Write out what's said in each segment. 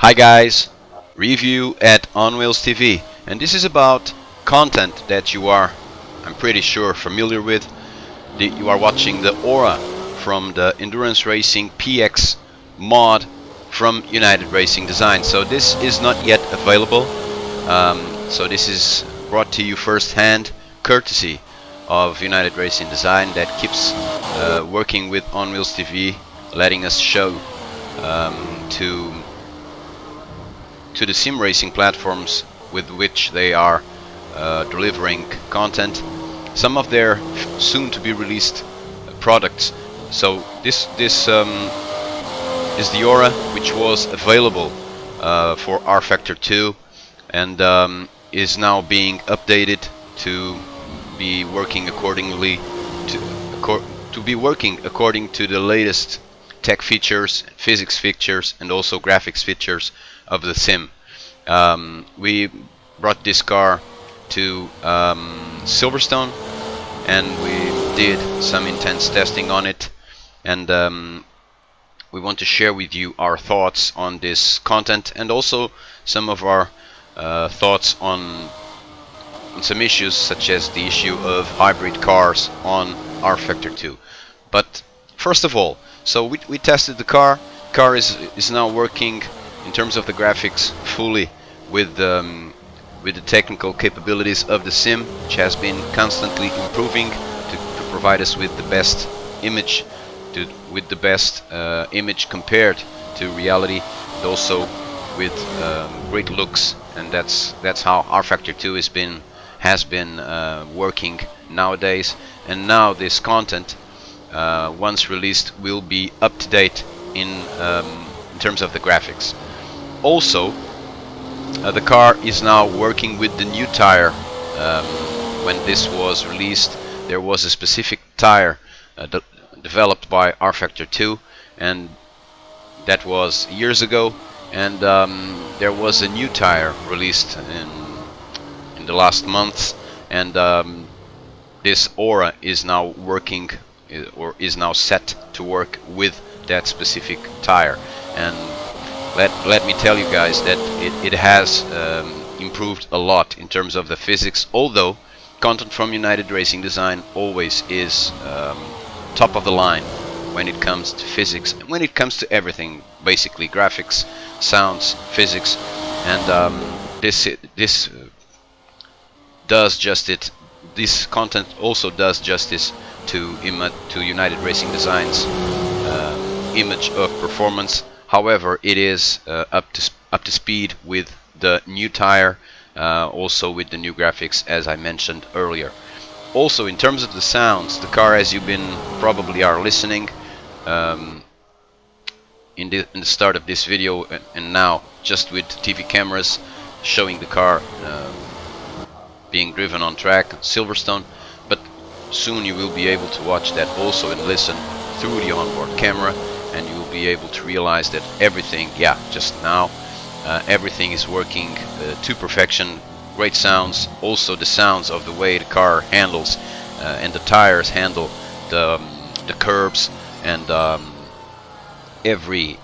Hi guys, review at On Wheels TV, and this is about content that you are, I'm pretty sure, familiar with. You are watching the Aurra from the endurance racing PX mod from United Racing Design. So this is not yet available, so this is brought to you firsthand, courtesy of United Racing Design that keeps working with On Wheels TV, letting us show to the sim racing platforms with which they are delivering content, some of their soon to be released products. So this is the Aurra, which was available for rFactor 2 and is now being updated to be working accordingly to be working according to the latest tech features, physics features, and also graphics features of the sim. We brought this car to Silverstone and we did some intense testing on it, and we want to share with you our thoughts on this content and also some of our thoughts on some issues, such as the issue of hybrid cars on rFactor 2. But first of all, so we tested the car. Car is now working in terms of the graphics fully with the technical capabilities of the sim, which has been constantly improving to provide us with the best image, image compared to reality, and also with great looks. And that's how rFactor 2 has been working nowadays. And now this content, once released, will be up to date in terms of the graphics. Also, the car is now working with the new tire. When this was released, there was a specific tire developed by rFactor 2, and that was years ago. And there was a new tire released in the last months, and this Aurra is now working or is now set to work with that specific tire. And let me tell you guys that it has improved a lot in terms of the physics, although content from United Racing Design always is top of the line when it comes to physics, and when it comes to everything, basically graphics, sounds, physics, and this does justice. This content also does justice to United Racing Design's image of performance. However, it is up to speed with the new tire, also with the new graphics, as I mentioned earlier. Also, in terms of the sounds, the car, as you've been probably are listening in the start of this video, and now just with TV cameras showing the car being driven on track, Silverstone, but soon you will be able to watch that also and listen through the onboard camera, and you will be able to realize that everything, just now, everything is working to perfection. Great sounds, also the sounds of the way the car handles and the tires handle the curbs, and every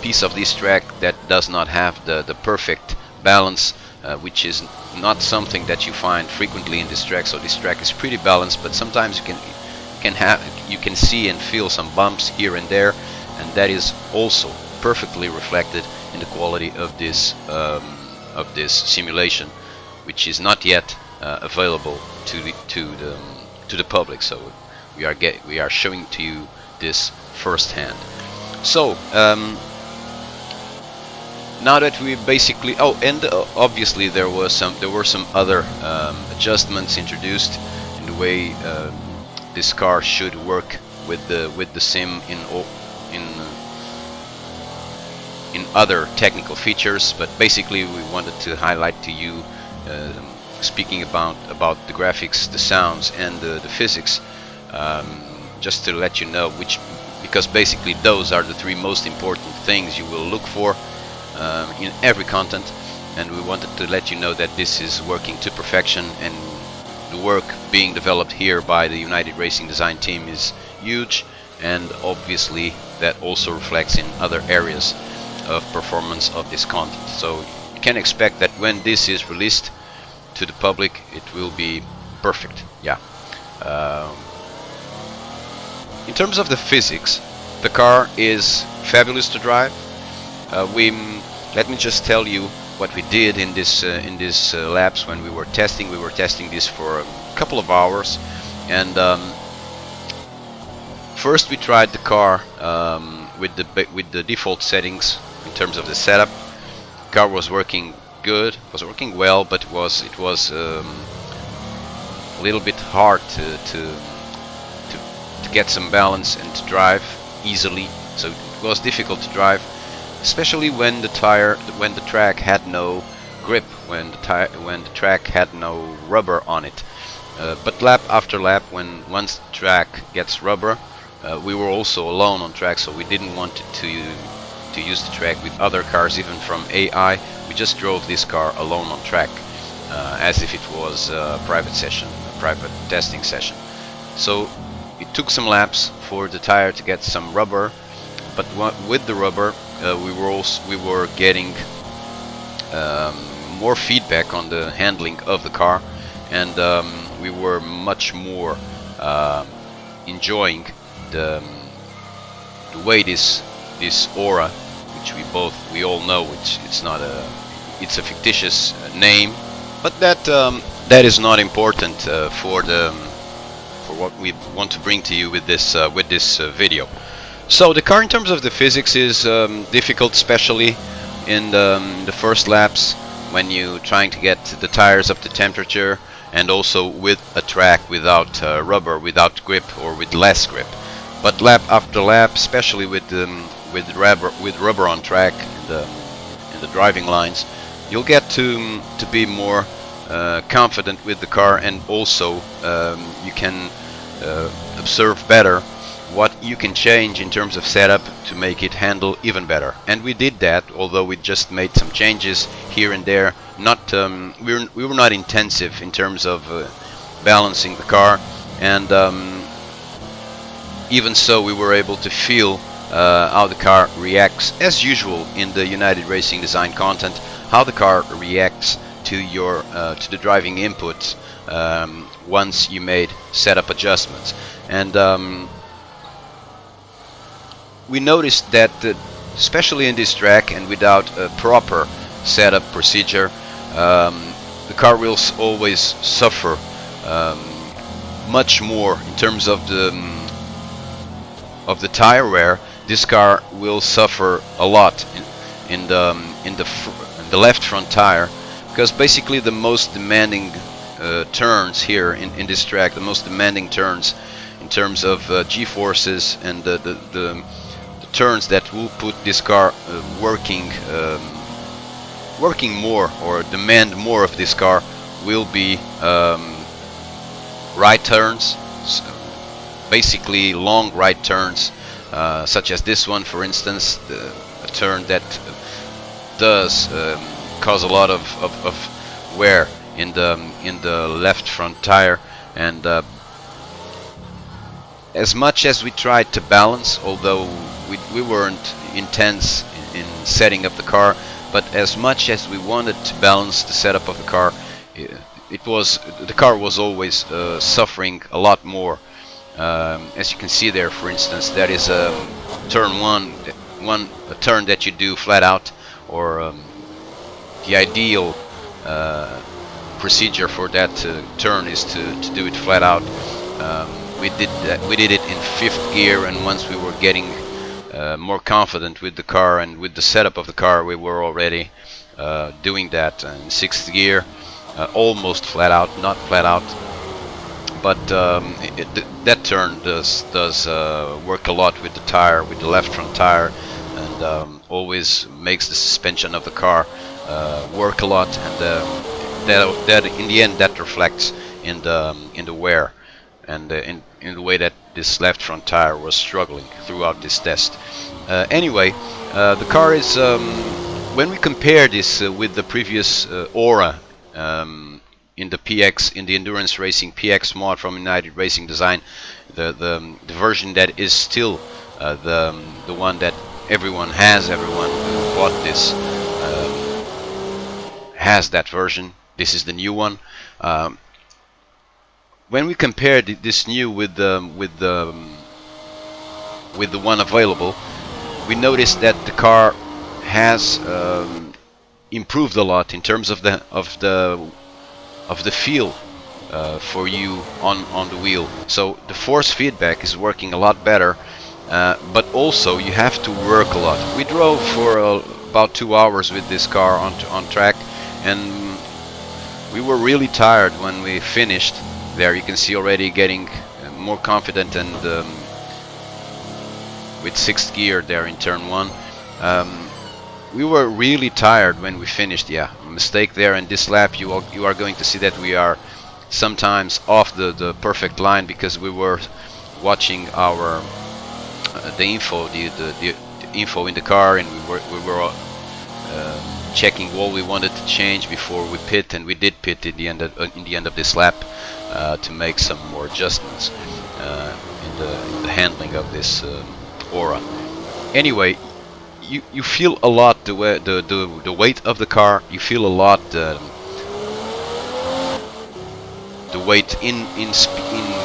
piece of this track that does not have the perfect balance, which is not something that you find frequently in this track. So this track is pretty balanced, but sometimes you can see and feel some bumps here and there, and that is also perfectly reflected in the quality of this simulation, which is not yet available to the public. So we are showing to you this firsthand. So now that we basically obviously there were some other adjustments introduced in the way this car should work with the sim in other technical features, but basically we wanted to highlight to you, speaking about the graphics, the sounds, and the physics, just to let you know because basically those are the three most important things you will look for in every content, and we wanted to let you know that this is working to perfection, and the work being developed here by the United Racing Design team is huge, and obviously that also reflects in other areas of performance of this content. So you can expect that when this is released to the public, it will be perfect. Yeah. In terms of the physics, the car is fabulous to drive. Let me just tell you what we did in this laps when we were testing. We were testing this for a couple of hours, and first we tried the car with the default settings in terms of the setup. The car was working good, was working well, but it was a little bit hard to get some balance and to drive easily. So it was difficult to drive, especially when the track had no grip, when the track had no rubber on it. But lap after lap, once the track gets rubber, we were also alone on track, so we didn't want to use the track with other cars, even from AI. We just drove this car alone on track, as if it was a private session, a private testing session. So it took some laps for the tire to get some rubber, but with the rubber, we were getting more feedback on the handling of the car, and we were much more enjoying the way this Aurra, which we all know, it's a fictitious name, but that is not important for what we want to bring to you with this video. So the car, in terms of the physics, is difficult, especially in the first laps when you trying to get the tires up to temperature, and also with a track without rubber, without grip, or with less grip. But lap after lap, especially with rubber on track in the driving lines, you'll get to be more confident with the car, and also you can observe better what you can change in terms of setup to make it handle even better. And we did that, although we just made some changes here and there. We were not intensive in terms of balancing the car, and even so we were able to feel how the car reacts, as usual in the United Racing Design content, how the car reacts to the driving input once you made setup adjustments. And we noticed that especially in this track, and without a proper setup procedure, the car will always suffer much more in terms of the tire wear. This car will suffer a lot in the left front tire, because basically the most demanding turns here in this track, the most demanding turns in terms of G-forces, and the turns that will put this car working more, or demand more of this car, will be right turns, basically long right turns, such as this one, for instance, a turn that does cause a lot of wear in the left front tire. And as much as we tried to balance, although we weren't intense in setting up the car, but as much as we wanted to balance the setup of the car, the car was always suffering a lot more. As you can see there, for instance, that is turn a turn that you do flat out, or the ideal procedure for that turn is to do it flat out. We did it in 5th gear, and once we were getting more confident with the car and with the setup of the car, we were already doing that in 6th gear, almost flat out, not flat out, but that turn does work a lot with the tire, with the left front tire, and always makes the suspension of the car work a lot, and that in the end that reflects in the wear, and in the way that this left front tire was struggling throughout this test. Anyway, the car is, when we compare this with the previous Aurra in the endurance racing PX mod from United Racing Design, the version that is still the one that everyone bought this has that version. This is the new one. When we compared this new with the one available, we noticed that the car has improved a lot in terms of the feel for you on the wheel. So the force feedback is working a lot better, but also you have to work a lot. We drove for about 2 hours with this car on track, and we were really tired when we finished. There you can see already getting more confident, and with 6th gear there in turn 1. We were really tired when we finished. Yeah, mistake there in this lap. You are going to see that we are sometimes off the perfect line because we were watching our the info info in the car, and we were checking what we wanted to change before we pit, and we did pit in the end of this lap to make some more adjustments in the handling of this Aurra. Anyway, you feel a lot the weight of the car. You feel a lot the weight in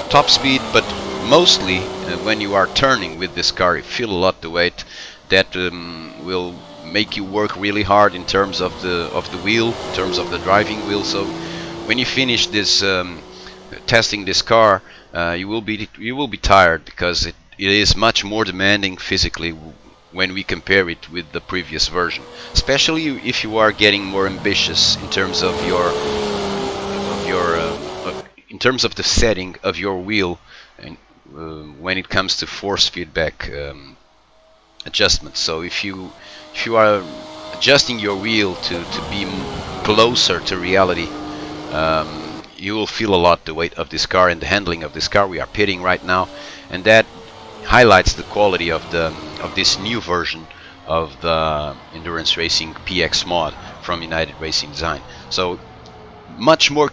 top speed, but mostly when you are turning with this car, you feel a lot the weight. That will make you work really hard in terms of the wheel, in terms of the driving wheel. So when you finish this testing this car, you will be tired because it is much more demanding physically when we compare it with the previous version, especially if you are getting more ambitious in terms of in terms of the setting of your wheel, and when it comes to force feedback adjustments. So if you are adjusting your wheel to be closer to reality, you will feel a lot the weight of this car and the handling of this car. We are pitting right now, and that highlights the quality of this new version of the Endurance Racing PX mod from United Racing Design. So much more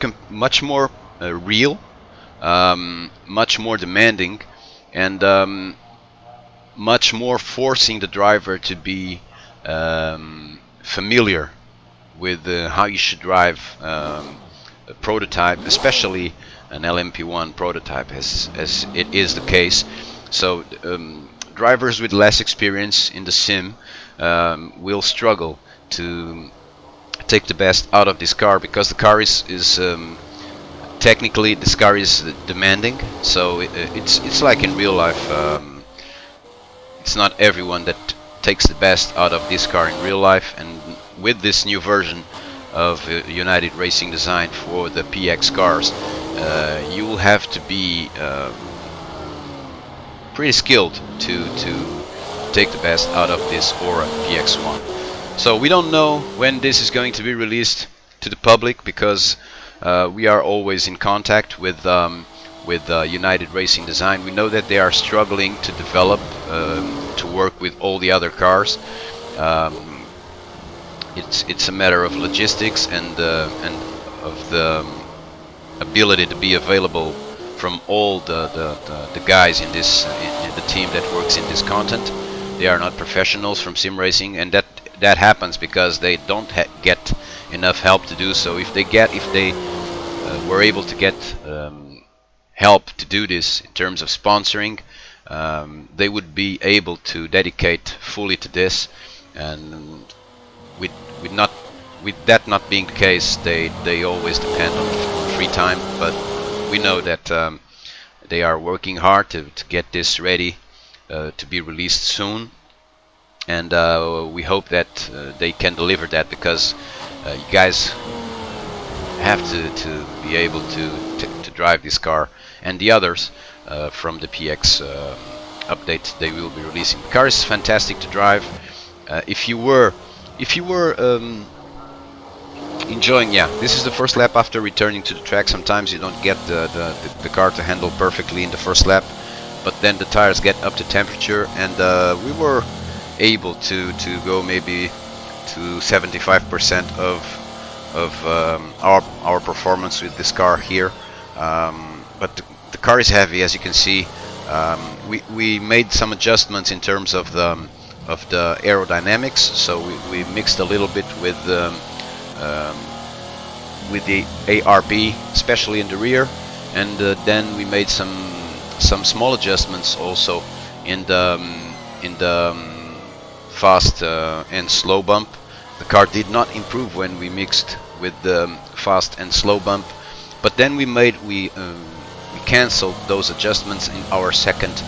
real, much more demanding, and much more forcing the driver to be familiar with how you should drive a prototype, especially an LMP1 prototype, as it is the case. So drivers with less experience in the sim will struggle to take the best out of this car, because the car is technically, this car is demanding. So it's like in real life. It's not everyone that takes the best out of this car in real life, and with this new version of United Racing Design for the PX cars, you will have to be pretty skilled to take the best out of this Aurra PX1. So we don't know when this is going to be released to the public, because we are always in contact with United Racing Design. We know that they are struggling to develop, to work with all the other cars. It's a matter of logistics and of the ability to be available from all the guys in the team that works in this content. They are not professionals from sim racing, and that happens because they don't get enough help to do so. If they were able to get help to do this in terms of sponsoring, they would be able to dedicate fully to this, and with that not being the case, they always depend on free time. But we know that they are working hard to get this ready to be released soon, and we hope that they can deliver that, because you guys have to be able to drive this car and the others from the PX update they will be releasing. The car is fantastic to drive. If you were enjoying, yeah, this is the first lap after returning to the track. Sometimes you don't get the car to handle perfectly in the first lap, but then the tires get up to temperature, and we were able to go maybe to 75% of our performance with this car here. But the car is heavy, as you can see. We made some adjustments in terms of of the aerodynamics. So we mixed a little bit um, with the ARB, especially in the rear, and then we made some small adjustments also in the fast and slow bump. The car did not improve when we mixed with the fast and slow bump, but then we canceled those adjustments in our second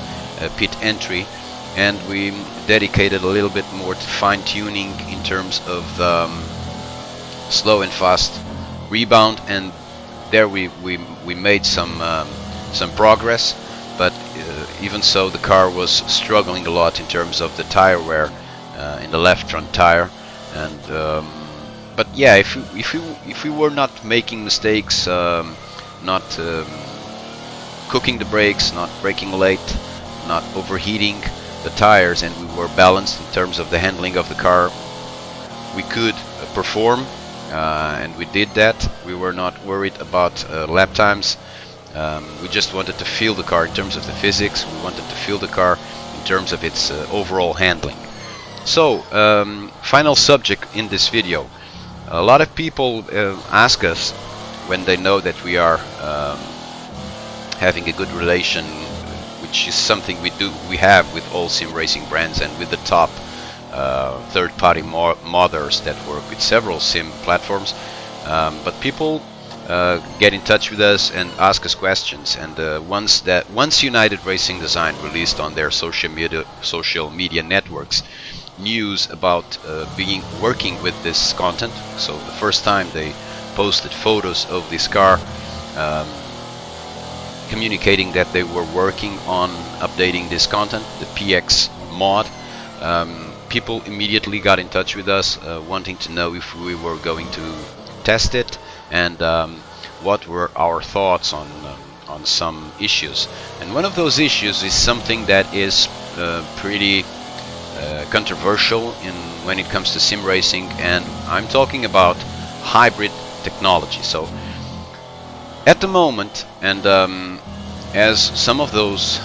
pit entry, and we dedicated a little bit more to fine-tuning in terms of slow and fast rebound, and there we made some progress. But even so, the car was struggling a lot in terms of the tire wear in the left front tire, and but yeah, if we were not making mistakes, not cooking the brakes, not braking late, not overheating the tires, and we were balanced in terms of the handling of the car, we could perform, and we did that. We were not worried about lap times. We just wanted to feel the car in terms of the physics. We wanted to feel the car in terms of its overall handling. So, final subject in this video. A lot of people ask us when they know that we are having a good relation, which is something we have with all sim racing brands and with the top third-party modders that work with several sim platforms. But people get in touch with us and ask us questions, and once United Racing Design released on their social media networks news about working with this content, so the first time they posted photos of this car, communicating that they were working on updating this content, the PX mod, people immediately got in touch with us, wanting to know if we were going to test it, and what were our thoughts on some issues. And one of those issues is something that is pretty controversial when it comes to sim racing, and I'm talking about hybrid technology. So at the moment, and as some of those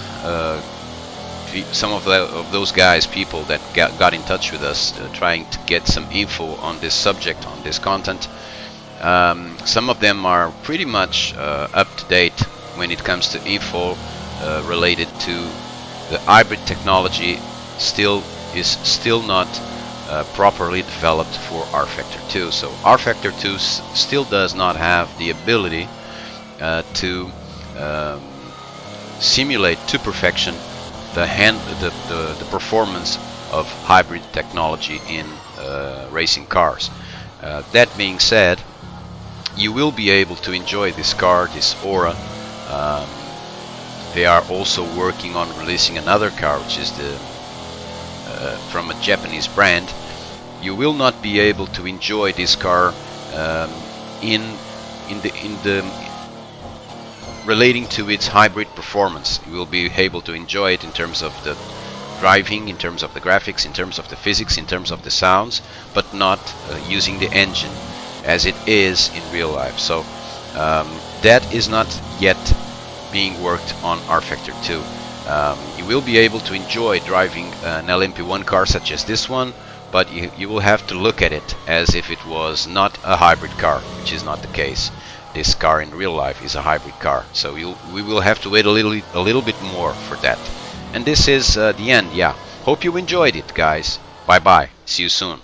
people that got in touch with us trying to get some info on this subject, on this content, some of them are pretty much up to date when it comes to info related to the hybrid technology. Is still not properly developed for rFactor 2. So rFactor 2 still does not have the ability to simulate to perfection the performance of hybrid technology in racing cars. That being said, you will be able to enjoy this car, this Aurra. They are also working on releasing another car, which is from a Japanese brand. You will not be able to enjoy this car in the relating to its hybrid performance. You will be able to enjoy it in terms of the driving, in terms of the graphics, in terms of the physics, in terms of the sounds, but not using the engine as it is in real life. So that is not yet being worked on rFactor 2. You will be able to enjoy driving an LMP1 car such as this one, but you will have to look at it as if it was not a hybrid car, which is not the case. This car in real life is a hybrid car, so we will have to wait a little bit more for that. And this is the end. Yeah, hope you enjoyed it, guys. Bye bye, see you soon.